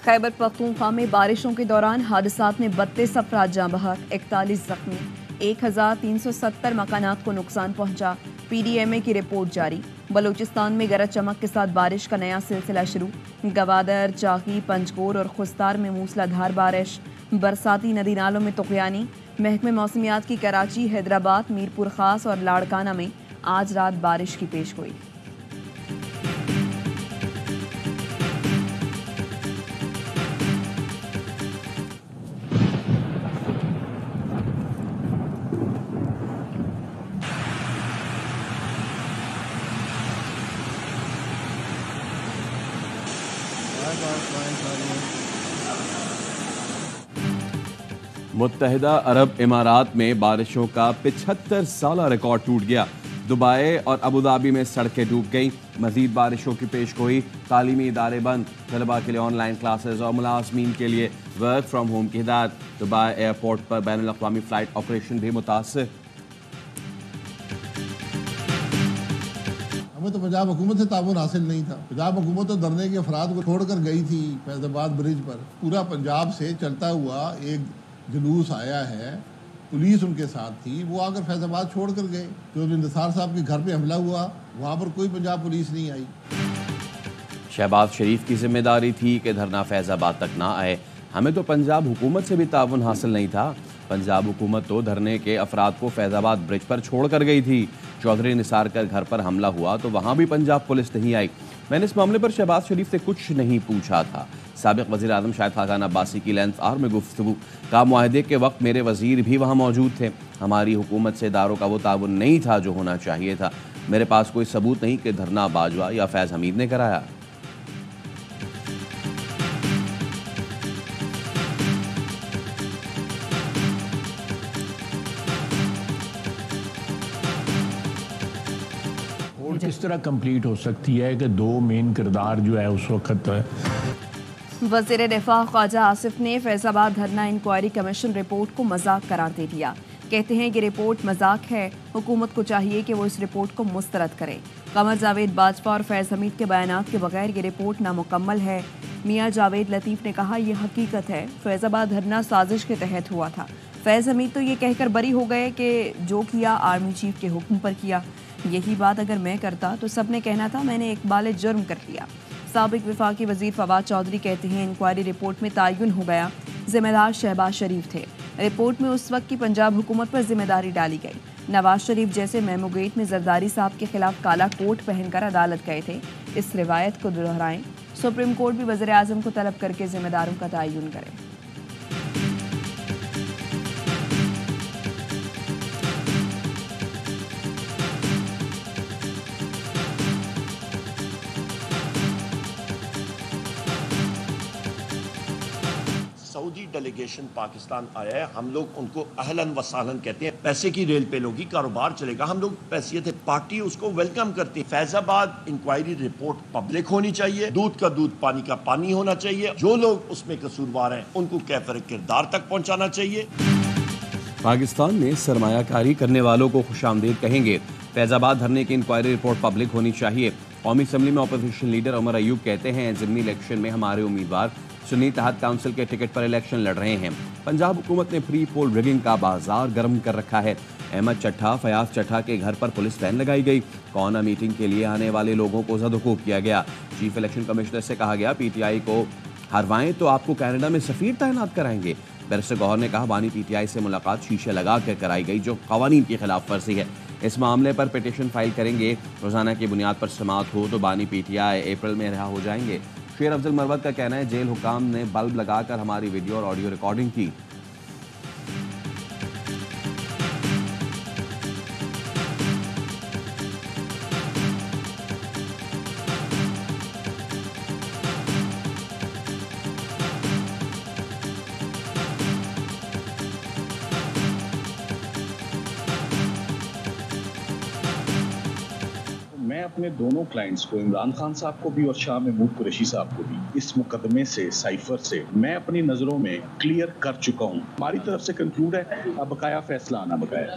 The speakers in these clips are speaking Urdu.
خیبر پختونخوا میں بارشوں کے دوران حادثات میں 32 افراد جاں بحق، 41 زخمی، 1370 مکانات کو نقصان پہنچا۔ پی ڈی ایم اے کی رپورٹ جاری۔ بلوچستان میں گرج چمک کے ساتھ بارش کا نیا سلسلہ شروع۔ گوادر، چاقی، پنجگور اور خستار میں موسلا دھار بارش۔ برساتی ندی نالوں میں طغیانی۔ محکمہ موسمیات کی کراچی، حیدرآباد، میرپور خاص اور لاڑکانہ میں آج رات بارش کی پیش گوئی۔ متحدہ عرب امارات میں بارشوں کا 75 سالہ ریکارڈ ٹوٹ گیا۔ دبئی اور ابوظہبی میں سڑکیں ڈوب گئیں۔ مزید بارشوں کی پیش گوئی۔ تعلیمی ادارے بند، طلباء کے لیے آن لائن کلاسز اور ملازمین کے لیے ورک فرام ہوم کی ہدایت۔ دبئی ایئرپورٹ پر بین الاقوامی فلائٹ آپریشن بھی متاثر۔ ہمیں تو پنجاب حکومت سے تعاون حاصل نہیں تھا۔ پنجاب حکومت تو دھرنے کے افراد کو چھوڑ کر گئی تھی فیض آباد برج پر۔ پورا پنجاب سے چلتا ہوا ایک جلوس آیا ہے، پولیس ان کے ساتھ تھی، وہ آ کر فیض آباد چھوڑ کر گئے۔ جو انتصار صاحب کے گھر پہ حملہ ہوا وہاں پر کوئی پنجاب پولیس نہیں آئی۔ شہباز شریف کی ذمہ داری تھی کہ دھرنا فیض آباد تک نہ آئے۔ ہمیں تو پنجاب حکومت سے بھی تعاون حاصل نہیں تھا۔ پنجاب حکومت تو دھرنے کے افراد کو فیض آباد برج پر چھوڑ کر گئی تھی۔ چودھری نثار کے گھر پر حملہ ہوا تو وہاں بھی پنجاب پولیس نہیں آئی۔ میں نے اس معاملے پر شہباز شریف سے کچھ نہیں پوچھا تھا۔ سابق وزیر اعظم شاہد خاقان عباسی کی لینس آر میں گفتگو۔ کہا معاہدے کے وقت میرے وزیر بھی وہاں موجود تھے۔ ہماری حکومت سے اداروں کا وہ تعاون نہیں تھا جو ہونا چاہیے تھا۔ میرے پاس کوئی ثبوت نہیں کہ دھرنا باجوہ یا فیض حمید نے کرایا۔ کس طرح کمپلیٹ ہو سکتی ہے کہ دو مین کردار جو ہے اس وقت وزیر دفاع خواجہ آصف نے فیض آباد دھرنا انکوائری کمیشن رپورٹ کو مذاق قرار دے دیا۔ کہتے ہیں کہ رپورٹ مذاق ہے، حکومت کو چاہیے کہ وہ اس رپورٹ کو مسترد کرے۔ قمر جاوید باجوہ اور فیض حمید کے بیانات کے بغیر یہ رپورٹ نامکمل ہے۔ میاں جاوید لطیف نے کہا یہ حقیقت ہے، فیض آباد دھرنا سازش کے تحت ہوا تھا۔ فیض حمید تو یہ کہہ کر بری ہو گئے کہ جو کیا آرمی چیف کے حکم پر کیا۔ یہی بات اگر میں کرتا تو سب نے کہنا تھا میں نے اقبال جرم کر لیا۔ سابق وفاقی وزیر فواد چودھری کہتے ہیں انکوائری رپورٹ میں تعین ہو گیا ذمہ دار شہباز شریف تھے۔ رپورٹ میں اس وقت کی پنجاب حکومت پر ذمہ داری ڈالی گئی۔ نواز شریف جیسے میمو گیٹ میں زرداری صاحب کے خلاف کالا کوٹ پہن کر عدالت گئے تھے۔ اس روایت کو دہرائیں، سپریم کورٹ بھی وزیر اعظم کو طلب کر کے ذمہ داروں کا تعین کرے۔ سعودی ڈیلیگیشن پاکستان آیا ہے، ہم لوگ ان کو اہلاً و سہلاً کہتے ہیں۔ پیسے کی ریل پہ لوگی، کاروبار چلے گا، ہم لوگ پیسیت پارٹی اس کو ویلکم کرتے ہیں۔ فیض آباد انکوائری رپورٹ پبلک ہونی چاہیے، دودھ کا دودھ پانی کا پانی ہونا چاہیے، جو لوگ اس میں قصوروار ہیں ان کو کیفر کردار تک پہنچانا چاہیے۔ پاکستان میں سرمایہ کاری کرنے والوں کو خوش آمدید کہیں گے۔ فیض آباد دھرنے کی انکوائری رپورٹ پبلک ہونی چاہیے۔ قومی اسمبلی میں اپوزیشن لیڈر عمر ایوب کہتے ہیں ضمنی الیکشن میں ہمارے امیدوار سنی تحت کونسل کے ٹکٹ پر الیکشن لڑ رہے ہیں۔ پنجاب حکومت نے پری پول ریگنگ کا بازار گرم کر رکھا ہے۔ احمد چٹھا، فیاض چٹھا کے گھر پر پولیس وین لگائی گئی۔ کونا میٹنگ کے لیے آنے والے لوگوں کو زد و کوب کیا گیا۔ چیف الیکشن کمشنر سے کہا گیا پی ٹی آئی کو ہروائیں تو آپ کو کینیڈا میں سفیر تعینات کرائیں گے۔ بیرسٹر گوہر نے کہا بانی پی ٹی آئی سے ملاقات شیشے لگا کر کرائی گئی جو قوانین کی خلاف ورزی ہے۔ اس معاملے پر پٹیشن فائل کریں گے۔ روزانہ کی بنیاد پر سماعت ہو تو بانی پی ٹی آئی اپریل میں رہا ہو جائیں گے۔ شیر افضل مروت کا کہنا ہے جیل حکام نے بلب لگا کر ہماری ویڈیو اور آڈیو ریکارڈنگ کی۔ میں اپنے دونوں کلائنٹس کو عمران خان صاحب کو بھی اور شاہ محمود قریشی صاحب کو بھی اس مقدمے سے سائفر سے میں اپنی نظروں میں کلیئر کر چکا ہوں۔ ہماری طرف سے کنکلوڈ ہے، اب بقایا فیصلہ آنا بقایا۔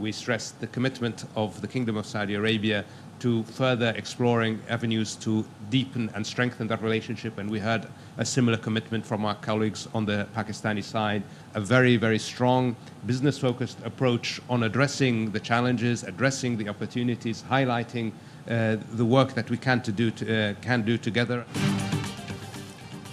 We stressed the commitment of the Kingdom of Saudi Arabia to further exploring avenues to deepen and strengthen that relationship, and we had a similar commitment from our colleagues on the Pakistani side, a very, very strong business-focused approach on addressing the challenges, addressing the opportunities, highlighting the work that we can do together.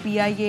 PIA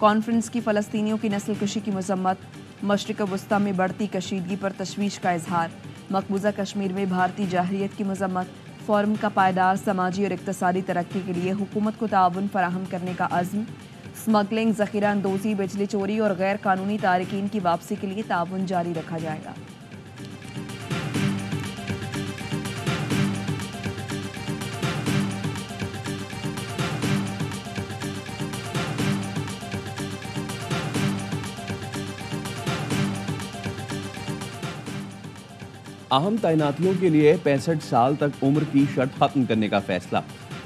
conference کی فلسطینیوں کی نسل کشی کی مذمت، مشرق وسطی میں بڑھتی کشیدگی پر تشویش کا اظہار، مقبوضہ کشمیر میں بھارتی جارحیت کی مذمت، فورم کا پائیدار سماجی اور اقتصادی ترقی کے لیے حکومت کو تعاون فراہم کرنے کا عزم، اسمگلنگ، ذخیرہ اندوزی، بجلی چوری اور غیر قانونی تارکین کی واپسی کے لیے تعاون جاری رکھا جائے گا۔ اہم تعیناتیوں کے لیے 65 سال تک عمر کی شرط ختم کرنے کا فیصلہ،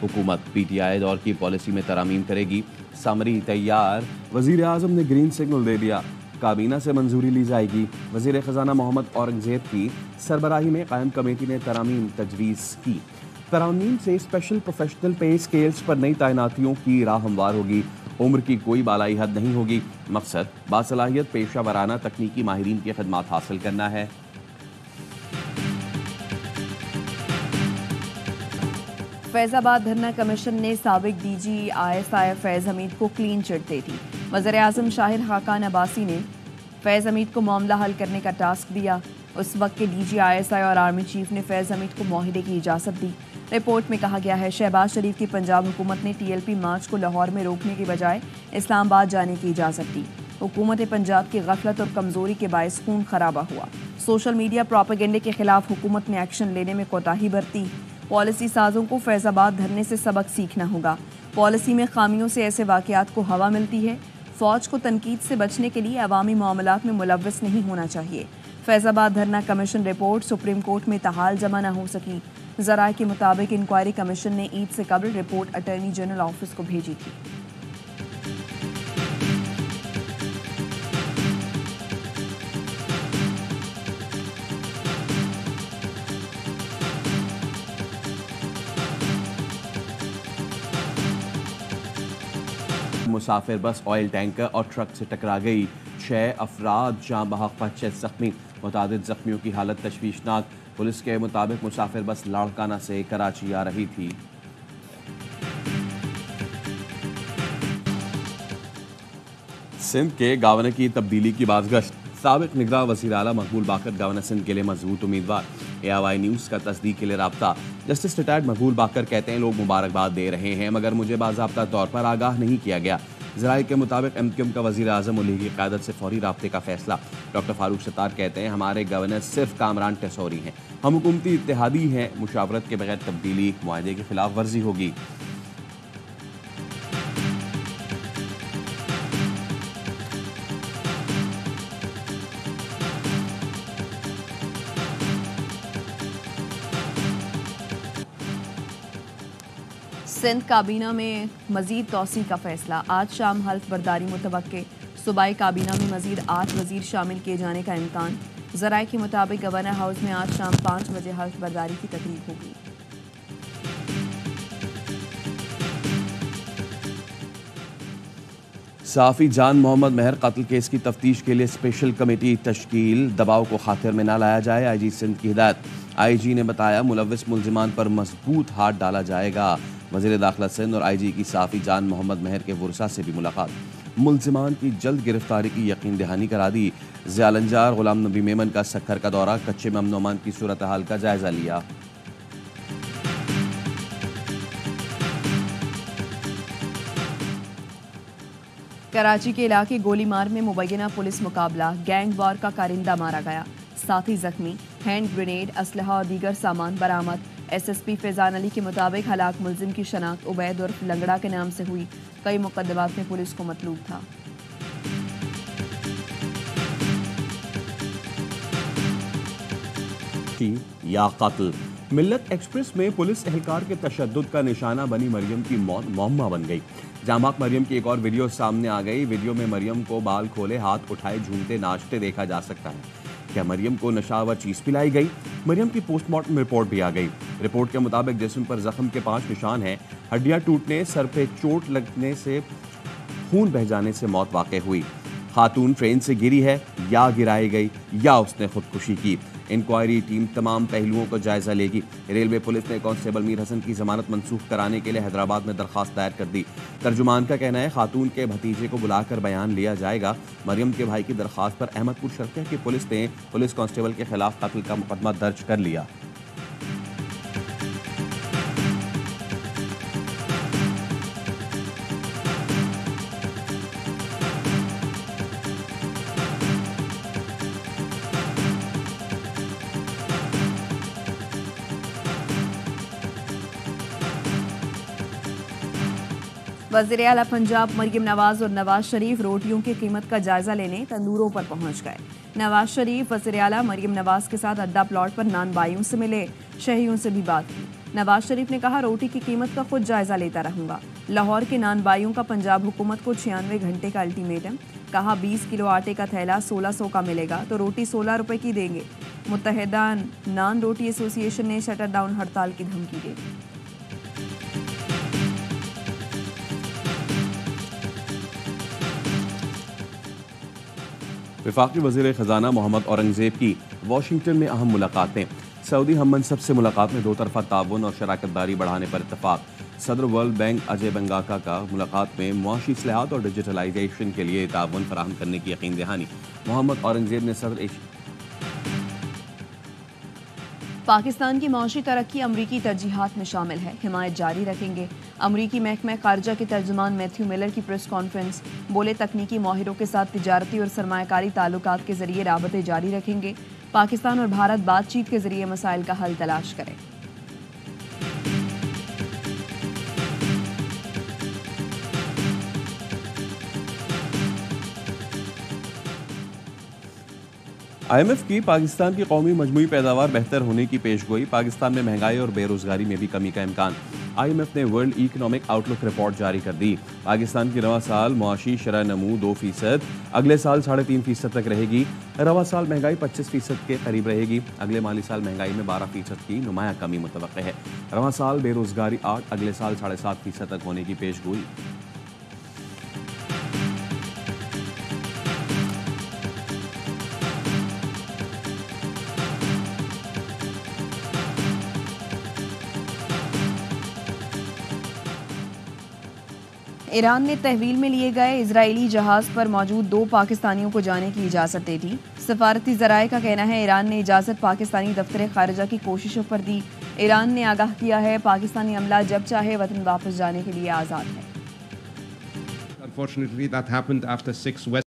حکومت پی ٹی آئی دور کی پالیسی میں ترامیم کرے گی، سمری تیار، وزیر اعظم نے گرین سگنل دے دیا، کابینہ سے منظوری لی جائے گی، وزیر خزانہ محمد اورنگزیب کی سربراہی میں قائم کمیٹی نے ترامیم تجویز کی، ترامیم سے اسپیشل پروفیشنل پے اسکیلز پر نئی تعیناتیوں کی راہ ہموار ہوگی، عمر کی کوئی بالائی حد نہیں ہوگی، مقصد باصلاحیت پیشہ ورانہ تکنیکی ماہرین کی خدمات حاصل کرنا ہے۔ فیض آباد دھرنا کمیشن نے سابق D G I S I فیض حمید کو کلین چٹ دے دی، وزیر اعظم شاہد خاقان عباسی نے فیض حمید کو معاملہ حل کرنے کا ٹاسک دیا، اس وقت کے D G I S I اور آرمی چیف نے فیض حمید کو معاہدے کی اجازت دی۔ رپورٹ میں کہا گیا ہے شہباز شریف کی پنجاب حکومت نے ٹی ایل پی مارچ کو لاہور میں روکنے کے بجائے اسلام آباد جانے کی اجازت دی، حکومت پنجاب کی غفلت اور کمزوری کے باعث خون خرابہ ہوا، سوشل میڈیا پروپیگنڈے کے خلاف حکومت نے ایکشن لینے میں کوتاہی برتی، پالیسی سازوں کو فیض آباد دھرنے سے سبق سیکھنا ہوگا، پالیسی میں خامیوں سے ایسے واقعات کو ہوا ملتی ہے، فوج کو تنقید سے بچنے کے لیے عوامی معاملات میں ملوث نہیں ہونا چاہیے، فیض آباد دھرنا کمیشن رپورٹ سپریم کورٹ میں تاحال جمع نہ ہو سکی، ذرائع کے مطابق انکوائری کمیشن نے عید سے قبل رپورٹ اٹارنی جنرل آفس کو بھیجی تھی۔ مسافر بس آئل ٹینکر اور ٹرک سے ٹکرا گئی، 6 افراد جاں بحق 25 زخمی، متعدد زخمیوں کی حالت تشویشناک، پولیس کے مطابق مسافر بس لاڑکانہ سے کراچی آ رہی تھی۔ سندھ کے گورنر کی تبدیلی کی بازگشت، سابق نگراں وزیر اعلیٰ مقبول باقر گورنر سندھ کے لیے مضبوط امیدوار، AOI نیوز کا تصدیق کے لیے رابطہ، جسٹس ریٹائرڈ مقبول باقر کہتے ہیں لوگ مبارکباد دے رہے ہیں مگر مجھے باضابطہ طور پر آگاہ نہیں کیا گیا، ذرائع کے مطابق MQM کا وزیر اعظم اور لیگی قیادت سے فوری رابطے کا فیصلہ، ڈاکٹر فاروق ستار کہتے ہیں ہمارے گورنر صرف کامران ٹیسوری ہیں، ہم حکومتی اتحادی ہیں، مشاورت کے بغیر تبدیلی معاہدے کی خلاف ورزی ہوگی۔ سندھ کابینہ میں مزید توسیع کا فیصلہ، آج شام حلف برداری متوقع، صوبائی کابینہ میں مزید 8 وزیر شامل کیے جانے کا امکان، ذرائع کے مطابق گورنر ہاؤس میں آج شام 5 بجے حلف برداری کی تقریب ہوگی۔ صحافی جان محمد مہر قتل کیس کی تفتیش کے لیے اسپیشل کمیٹی تشکیل، دباؤ کو خاطر میں نہ لایا جائے، آئی جی سندھ کی ہدایت، آئی جی نے بتایا ملوث ملزمان پر مضبوط ہاتھ ڈالا جائے گا، وزیر داخلہ سندھ اور آئی جی کی صحافی جان محمد مہر کے ورثاء سے بھی ملاقات، ملزمان کی جلد گرفتاری کی یقین دہانی کرا دی، ضیاء النجار غلام نبی میمن کا سکھر کا دورہ، کچے میں امن و امان کی صورتحال کا جائزہ لیا۔ کراچی کے علاقے گولی مار میں مبینہ پولیس مقابلہ، گینگ وار کا کارندہ مارا گیا، ساتھی زخمی، ہینڈ گرینیڈ، اسلحہ اور دیگر سامان برآمد، ایس ایس پی فیضان علی کے مطابق ہلاک ملزم کی شناخت عبید عرف لنگڑا کے نام سے ہوئی، کئی مقدمات میں پولیس کو مطلوب تھا۔ یا قتل، ملت ایکسپریس میں پولیس اہلکار کے تشدد کا نشانہ بنی مریم کی موت معمہ بن گئی، جاں بحق مریم کی ایک اور ویڈیو سامنے آ گئی، ویڈیو میں مریم کو بال کھولے ہاتھ اٹھائے جھومتے ناچتے دیکھا جا سکتا ہے، کیا مریم کو نشہ آور چیز پلائی گئی؟ مریم کی پوسٹ مارٹم رپورٹ بھی آ گئی، رپورٹ کے مطابق جسم پر زخم کے 5 نشان ہیں، ہڈیاں ٹوٹنے، سر پہ چوٹ لگنے سے خون بہہ جانے سے موت واقع ہوئی، خاتون ٹرین سے گری ہے یا گرائی گئی یا اس نے خودکشی کی، انکوائری ٹیم تمام پہلوؤں کو جائزہ لے گی۔ ریلوے پولیس نے کانسٹیبل میر حسن کی ضمانت منسوخ کرانے کے لیے حیدرآباد میں درخواست دائر کر دی۔ ترجمان کا کہنا ہے خاتون کے بھتیجے کو بلا کر بیان لیا جائے گا۔ مریم کے بھائی کی درخواست پر احمد پور شرقیہ کی پولیس نے پولیس کانسٹیبل کے خلاف قتل کا مقدمہ درج کر لیا۔ وزیر اعلیٰ پنجاب مریم نواز اور نواز شریف روٹیوں کی قیمت کا جائزہ لینے تندوروں پر پہنچ گئے۔ نواز شریف وزیر اعلیٰ مریم نواز کے ساتھ اڈا پلاٹ پر نان بائیوں سے ملے، شہریوں سے بھی بات کی۔ نواز شریف نے کہا روٹی کی قیمت کا خود جائزہ لیتا رہوں گا۔ لاہور کے نان بائیوں کا پنجاب حکومت کو 96 گھنٹے کا الٹیمیٹم، کہا 20 کلو آٹے کا تھیلا 1600 کا ملے گا تو روٹی 16 روپے کی دیں گے۔ متحدہ نان روٹی ایسوسی ایشن نے شٹر ڈاؤن ہڑتال کی دھمکی دی۔ وفاقی وزیر خزانہ محمد اورنگزیب کی واشنگٹن میں اہم ملاقاتیں۔ سعودی ہم منصب سے ملاقات میں دو طرفہ تعاون اور شراکت داری بڑھانے پر اتفاق۔ صدر ورلڈ بینک اجے بنگاکا کا ملاقات میں معاشی اصلاحات اور ڈیجیٹلائزیشن کے لیے تعاون فراہم کرنے کی یقین دہانی۔ محمد اورنگزیب نے صدر پاکستان کی معاشی ترقی امریکی ترجیحات میں شامل ہے، حمایت جاری رکھیں گے۔ امریکی محکمہ خارجہ کے ترجمان میتھیو ملر کی پریس کانفرنس، بولے تکنیکی ماہروں کے ساتھ تجارتی اور سرمایہ کاری تعلقات کے ذریعے رابطے جاری رکھیں گے۔ پاکستان اور بھارت بات چیت کے ذریعے مسائل کا حل تلاش کریں۔ آئی ایم ایف کی پاکستان کی قومی مجموعی پیداوار بہتر ہونے کی پیشگوئی۔ پاکستان میں مہنگائی اور بے روزگاری میں بھی کمی کا امکان۔ آئی ایم ایف نے ورلڈ اکنامک آؤٹ لک رپورٹ جاری کر دی۔ پاکستان کی رواں سال معاشی شرح نمو 2%، اگلے سال 3.5% تک رہے گی۔ رواں سال مہنگائی 25% کے قریب رہے گی۔ اگلے مالی سال مہنگائی میں 12% کی نمایاں کمی متوقع ہے۔ رواں سال بے روزگاری 8، اگلے سال 7.5% تک ہونے کی پیشگوئی۔ ایران نے تحویل میں لیے گئے اسرائیلی جہاز پر موجود 2 پاکستانیوں کو جانے کی اجازت دے دی۔ سفارتی ذرائع کا کہنا ہے ایران نے اجازت پاکستانی دفتر خارجہ کی کوششوں پر دی۔ ایران نے آگاہ کیا ہے پاکستانی عملہ جب چاہے وطن واپس جانے کے لیے آزاد ہے۔ Unfortunately, that happened after 6 West